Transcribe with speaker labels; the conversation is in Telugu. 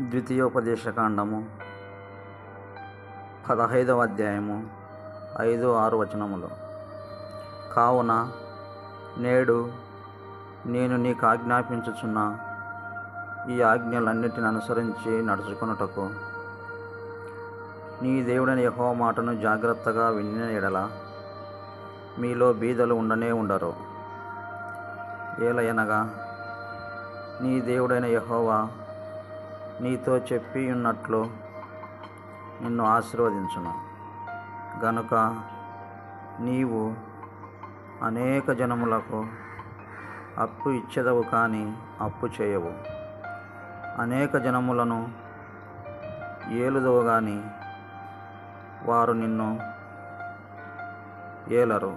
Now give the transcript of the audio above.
Speaker 1: ద్వితీయోపదేశకాండము 15వ అధ్యాయము 5-6 వచనములు. కావున నేడు నేను నీకు ఆజ్ఞాపించుచున్న ఈ ఆజ్ఞలన్నిటిని అనుసరించి నడుచుకొనుటకు నీ దేవుడైన యెహోవా మాటను జాగ్రత్తగా వినిన ఎడల మీలో బీదలు ఉండనే ఉండరు. ఏలయనగా నీ దేవుడైన యెహోవా నీతో చెప్పి ఉన్నట్లు నిన్ను ఆశీర్వదించును గనుక నీవు అనేక జనములకు అప్పు ఇచ్చెదవు కానీ అప్పు చేయవు. అనేక జనములను ఏలుదవు కానీ వారు నిన్ను ఏలరు.